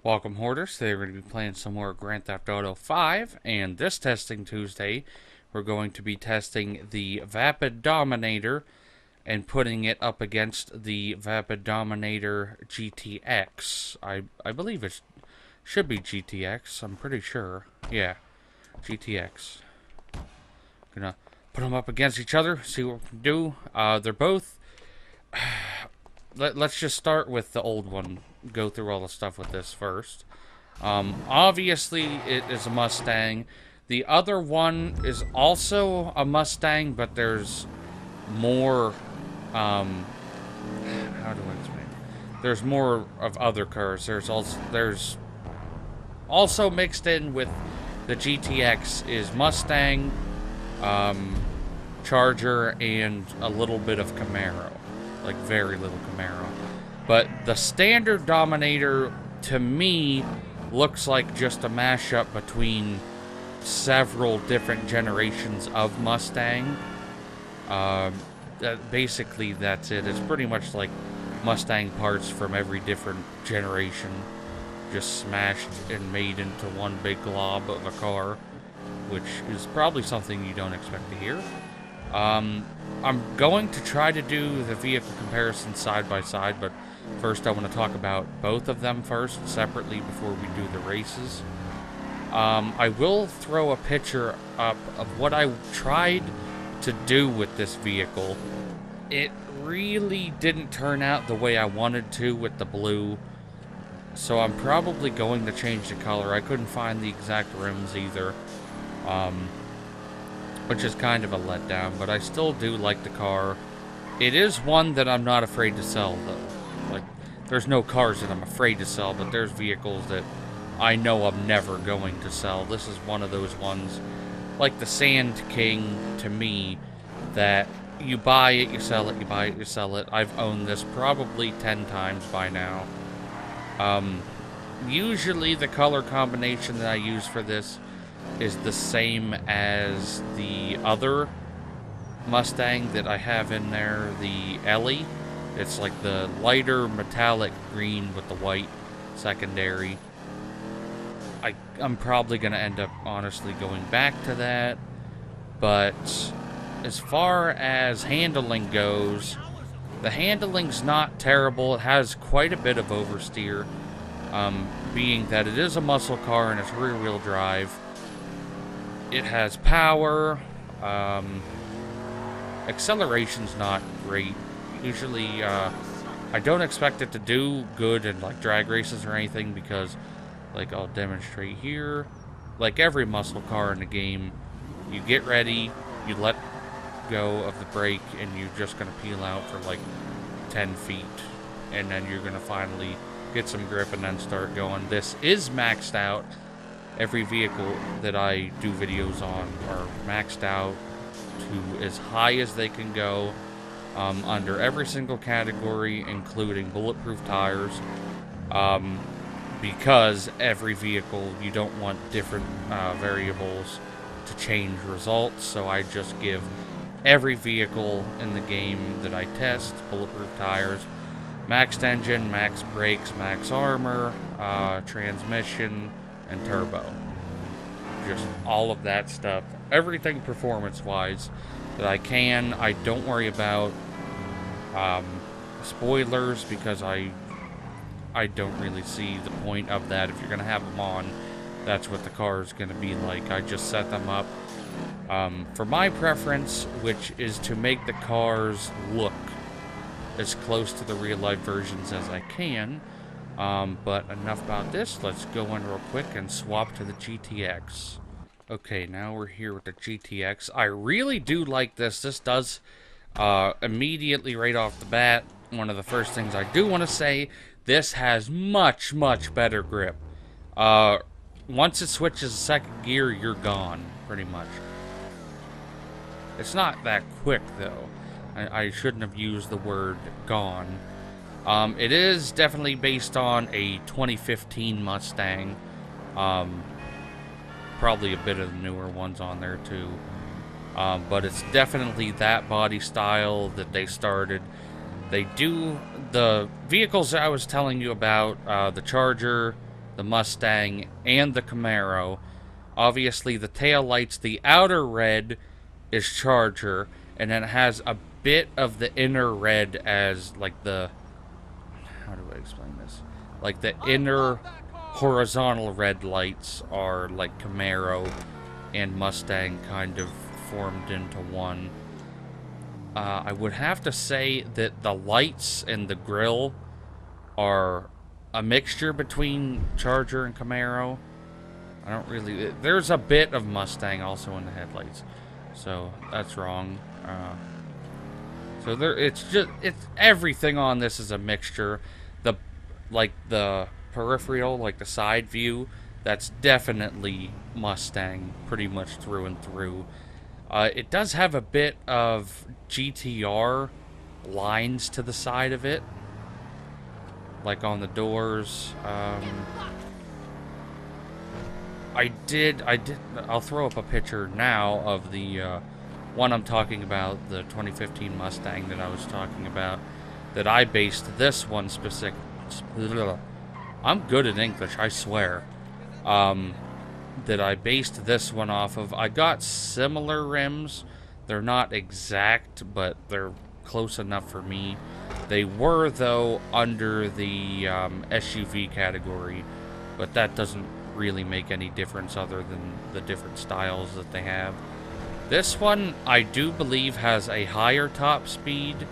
Welcome, Hoarders. Today we're going to be playing some more Grand Theft Auto 5, and this Testing Tuesday, we're going to be testing the Vapid Dominator and putting it up against the Vapid Dominator GTX. I believe it should be GTX, I'm pretty sure. Yeah, GTX. Gonna put them up against each other, see what we can do. They're both... Let's just start with the old one. Go through all the stuff with this first. Obviously, it is a Mustang. The other one is also a Mustang, but there's more, how do I explain? There's more of other cars. There's also mixed in with the GTX is Mustang, Charger, and a little bit of Camaro. Like, very little Camaro. But the standard Dominator, to me, looks like just a mashup between several different generations of Mustang. Basically, that's it. It's pretty much like Mustang parts from every different generation, just smashed and made into one big glob of a car, which is probably something you don't expect to hear. I'm going to try to do the vehicle comparison side by side, but first I want to talk about both of them first, separately, before we do the races. I will throw a picture up of what I tried to do with this vehicle. It really didn't turn out the way I wanted to with the blue, so I'm probably going to change the color. I couldn't find the exact rims either. Which is kind of a letdown, but I still do like the car. It is one that I'm not afraid to sell, though. Like, there's no cars that I'm afraid to sell, but there's vehicles that I know I'm never going to sell. This is one of those ones, like the Sand King, to me, that you buy it, you sell it, you buy it, you sell it. I've owned this probably 10 times by now. Usually the color combination that I use for this is the same as the other Mustang that I have in there, the Ellie. It's like the lighter metallic green with the white secondary. I'm probably going to end up, honestly, going back to that. But as far as handling goes, the handling's not terrible. It has quite a bit of oversteer, being that it is a muscle car and it's rear-wheel drive. It has power. Acceleration's not great. Usually, I don't expect it to do good in, like, drag races or anything because, like, I'll demonstrate here. Like every muscle car in the game, you get ready, you let go of the brake, and you're just going to peel out for, like, 10 feet. And then you're going to finally get some grip and then start going. This is maxed out. Every vehicle that I do videos on are maxed out to as high as they can go, under every single category, including bulletproof tires, because every vehicle, you don't want different variables to change results, so I just give every vehicle in the game that I test bulletproof tires, maxed engine, max brakes, max armor, transmission, and turbo. Just all of that stuff. Everything performance-wise that I can. I don't worry about spoilers because I don't really see the point of that. If you're going to have them on, that's what the car is going to be like. I just set them up for my preference, which is to make the cars look as close to the real-life versions as I can. But enough about this. Let's go in real quick and swap to the GTX. Okay, now we're here with the GTX. I really do like this. This does, immediately right off the bat, one of the first things I do want to say, this has much, much better grip. Once it switches second gear, you're gone, pretty much. It's not that quick, though. I shouldn't have used the word gone. It is definitely based on a 2015 Mustang. Probably a bit of the newer ones on there too. But it's definitely that body style that they started. They do the vehicles I was telling you about, the Charger, the Mustang, and the Camaro. Obviously, the taillights, the outer red is Charger, and then it has a bit of the inner red as, like, the... How do I explain this? Like, the inner horizontal red lights are, like, Camaro and Mustang kind of formed into one. I would have to say that the lights and the grille are a mixture between Charger and Camaro. I don't really... There's a bit of Mustang also in the headlights, so that's wrong. So there, it's everything on this is a mixture. The peripheral, like the side view, that's definitely Mustang, pretty much through and through. It does have a bit of GTR lines to the side of it, like on the doors. I'll throw up a picture now of the one I'm talking about, the 2015 Mustang that I was talking about, that I based this one specific. I'm good at English, I swear. That I based this one off of. I got similar rims. They're not exact, but they're close enough for me. They were, though, under the SUV category, but that doesn't really make any difference other than the different styles that they have. This one, I do believe, has a higher top speed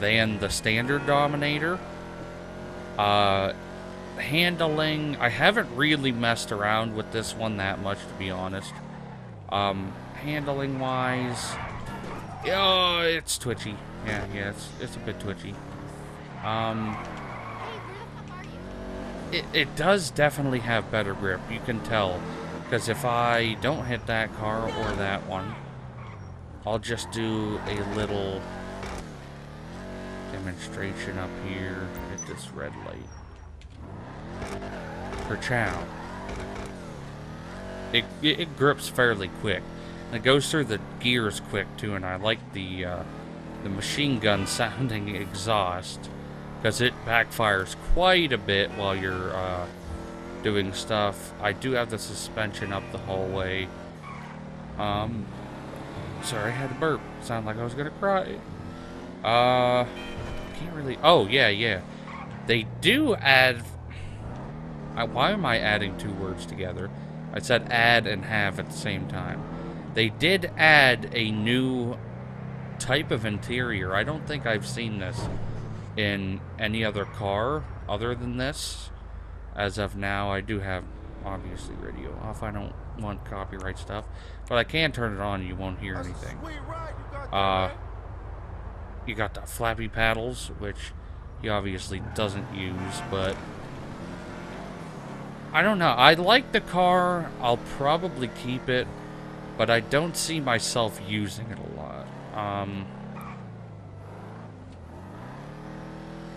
than the standard Dominator. Handling, I haven't really messed around with this one that much, to be honest. Handling wise, oh, it's twitchy. Yeah, it's a bit twitchy. It does definitely have better grip, you can tell, because if I don't hit that car or that one, I'll just do a little demonstration up here at this red light. Perchow. It grips fairly quick. And it goes through the gears quick too, and I like the machine gun sounding exhaust, because it backfires quite a bit while you're doing stuff. I do have the suspension up the whole way. Sorry, I had to burp. Sounded like I was gonna cry. Can't really... Oh, yeah. They do add... Why am I adding two words together? I said add and have at the same time. They did add a new type of interior. I don't think I've seen this in any other car other than this. As of now, I do have, obviously, radio off. I don't want copyright stuff. But I can turn it on, you won't hear anything. You got the flappy paddles, which he obviously doesn't use, but... I don't know. I like the car. I'll probably keep it, but I don't see myself using it a lot.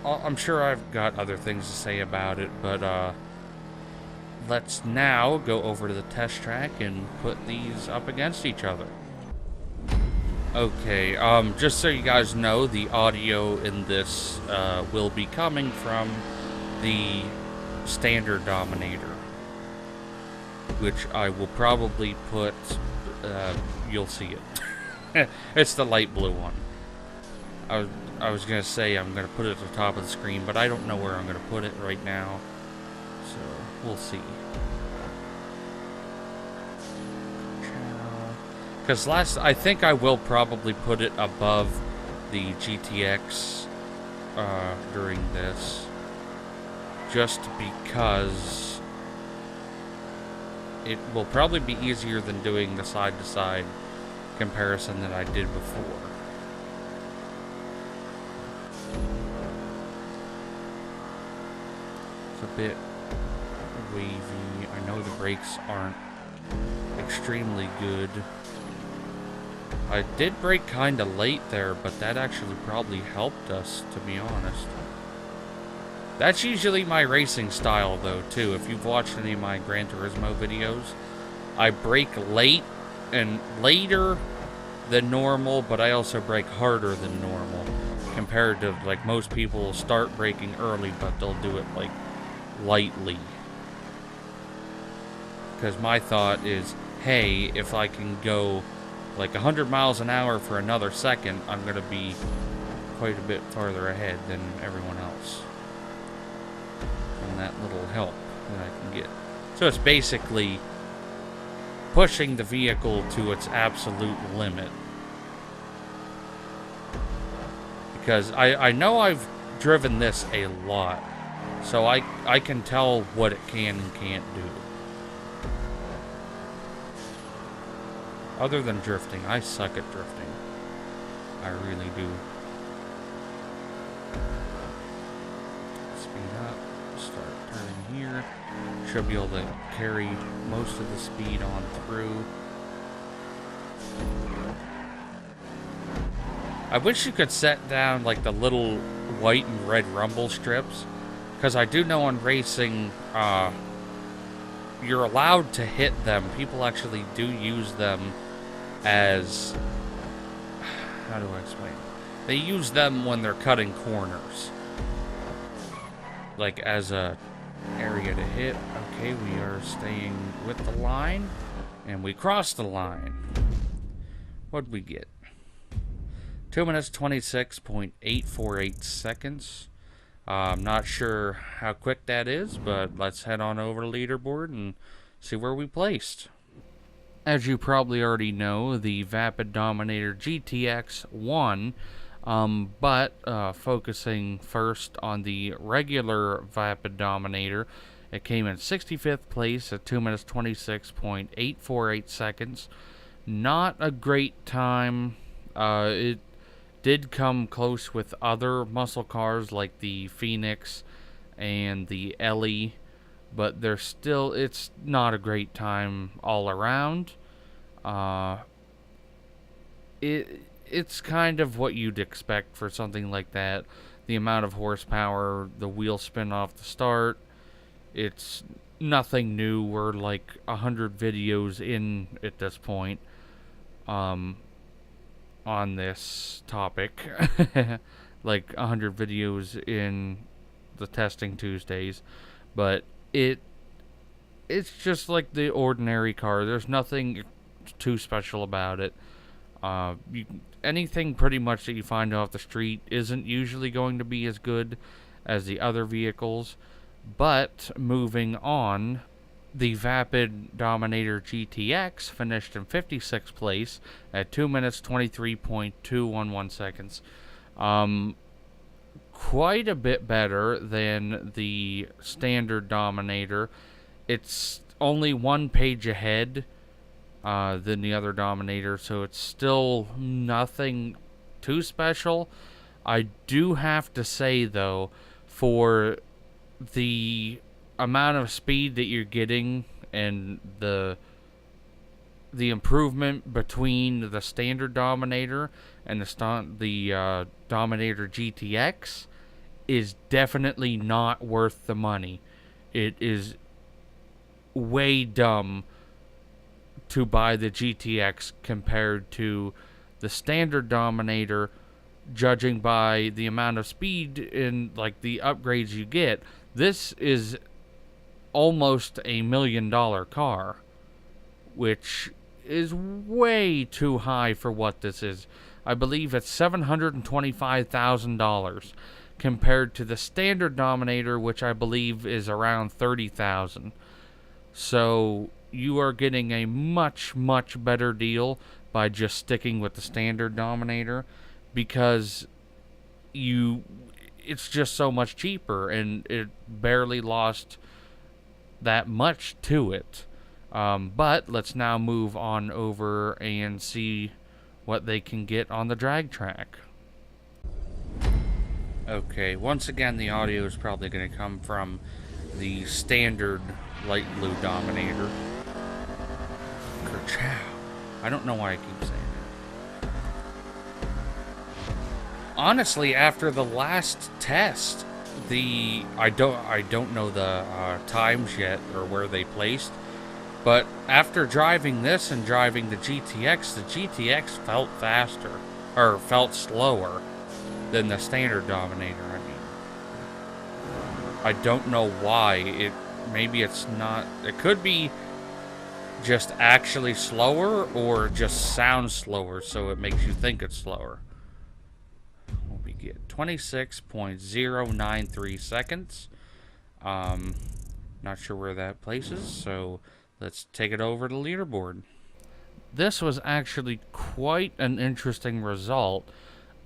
I'm sure I've got other things to say about it, but let's now go over to the test track and put these up against each other. Okay, just so you guys know, the audio in this will be coming from the standard Dominator, which I will probably put, you'll see it. It's the light blue one. I was gonna say I'm gonna put it at the top of the screen, but I don't know where I'm gonna put it right now, so we'll see. Because I think I will probably put it above the GTX during this, just because it will probably be easier than doing the side-to-side comparison that I did before. It's a bit wavy. I know the brakes aren't extremely good. I did brake kind of late there, but that actually probably helped us, to be honest. That's usually my racing style, though, too. If you've watched any of my Gran Turismo videos, I brake late and later than normal, but I also brake harder than normal. Compared to, like, most people will start braking early, but they'll do it, like, lightly. Because my thought is, hey, if I can go, like, 100 miles an hour for another second, I'm going to be quite a bit farther ahead than everyone else. And that little help that I can get. So it's basically pushing the vehicle to its absolute limit. Because I know I've driven this a lot, so I can tell what it can and can't do. Other than drifting, I suck at drifting. I really do. Speed up, start turning here. Should be able to carry most of the speed on through. I wish you could set down like the little white and red rumble strips, because I do know in racing, you're allowed to hit them. People actually do use them as, how do I explain? They use them when they're cutting corners, like as a area to hit. Okay, we are staying with the line, and we crossed the line. What'd we get? 2 minutes 26.848 seconds. I'm not sure how quick that is, but let's head on over to leaderboard and see where we placed. As you probably already know, the Vapid Dominator GTX won, but focusing first on the regular Vapid Dominator, it came in 65th place at 2 minutes 26.848 seconds. Not a great time. It did come close with other muscle cars like the Phoenix and the Ellie, but it's not a great time all around. It's kind of what you'd expect for something like that. The amount of horsepower, the wheel spin off the start, it's nothing new. We're like 100 videos in at this point on this topic. Like 100 videos in the Testing Tuesdays, but it's just like the ordinary car. There's nothing too special about it. Anything pretty much that you find off the street isn't usually going to be as good as the other vehicles. But moving on, the Vapid Dominator GTX finished in 56th place at 2 minutes 23.211 seconds. Quite a bit better than the standard Dominator. It's only one page ahead than the other Dominator, so it's still nothing too special. I do have to say, though, for the amount of speed that you're getting and the improvement between the standard Dominator and the Dominator GTX is definitely not worth the money. It is way dumb to buy the GTX compared to the standard Dominator, judging by the amount of speed and like the upgrades you get. This is almost $1 million car, which is way too high for what this is. I believe it's $725,000 compared to the standard Dominator, which I believe is around $30,000. So you are getting a much, much better deal by just sticking with the standard Dominator, because it's just so much cheaper, and it barely lost that much to it. But let's now move on over and see what they can get on the drag track. Okay, once again, the audio is probably going to come from the standard light blue Dominator. Kerchow. I don't know why I keep saying it. Honestly, after the last test, I don't know the times yet or where they placed, but after driving this and driving the GTX felt faster, or felt slower than the standard Dominator. I mean, I don't know why. Maybe it's not. It could be just actually slower, or just sounds slower, so it makes you think it's slower. What we get? 26.093 seconds. Not sure where that places, so let's take it over to leaderboard. This was actually quite an interesting result.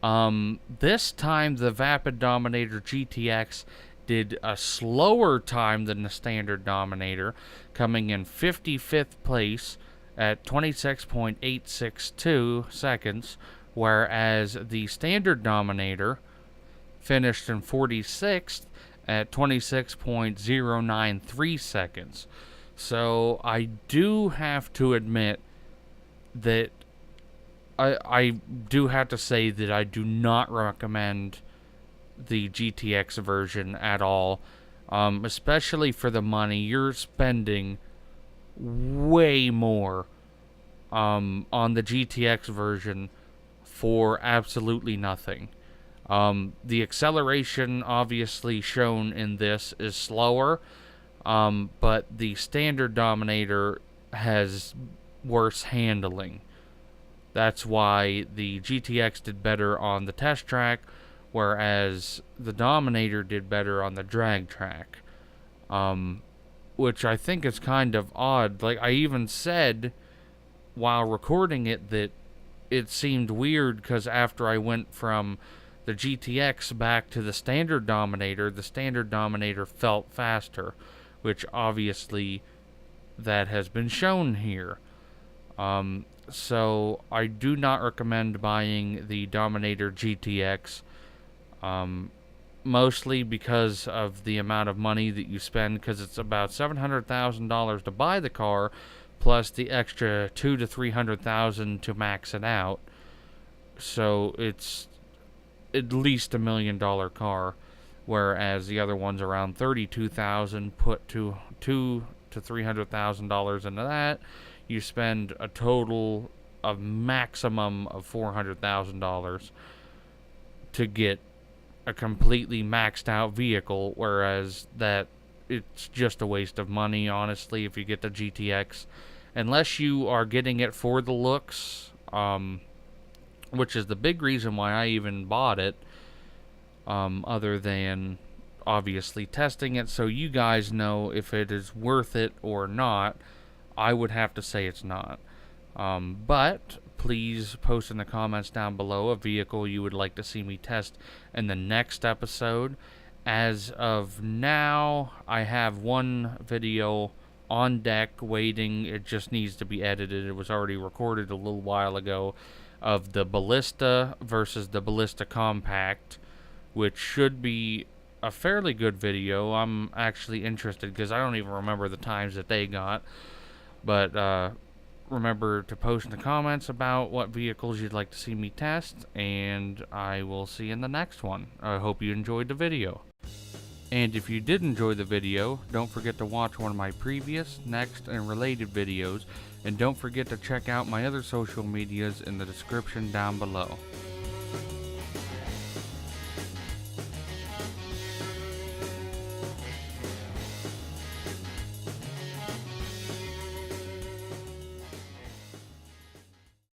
This time the Vapid Dominator GTX did a slower time than the standard Dominator, coming in 55th place at 26.862 seconds, whereas the standard Dominator finished in 46th at 26.093 seconds. So I do have to admit that I do have to say that I do not recommend the GTX version at all, especially for the money. You're spending way more on the GTX version for absolutely nothing. The acceleration obviously shown in this is slower, but the standard Dominator has worse handling. That's why the GTX did better on the test track, whereas the Dominator did better on the drag track. Which I think is kind of odd. Like, I even said while recording it that it seemed weird, because after I went from the GTX back to the standard Dominator felt faster, which obviously that has been shown here. So I do not recommend buying the Dominator GTX, mostly because of the amount of money that you spend, because it's about $700,000 to buy the car, plus the extra $200,000 to $300,000 to max it out. So it's at least $1 million car, whereas the other one's around $32,000. Put $200,000 to $300,000 into that, you spend a total of maximum of $400,000 to get a completely maxed out vehicle, whereas that it's just a waste of money, honestly, if you get the GTX, unless you are getting it for the looks, which is the big reason why I even bought it, other than obviously testing it so you guys know if it is worth it or not. I would have to say it's not. But please post in the comments down below a vehicle you would like to see me test in the next episode. As of now, I have one video on deck waiting. It just needs to be edited. It was already recorded a little while ago, of the Ballista versus the Ballista Compact, which should be a fairly good video. I'm actually interested because I don't even remember the times that they got. But remember to post in the comments about what vehicles you'd like to see me test, and I will see you in the next one. I hope you enjoyed the video. And if you did enjoy the video, don't forget to watch one of my previous, next, and related videos, and don't forget to check out my other social medias in the description down below.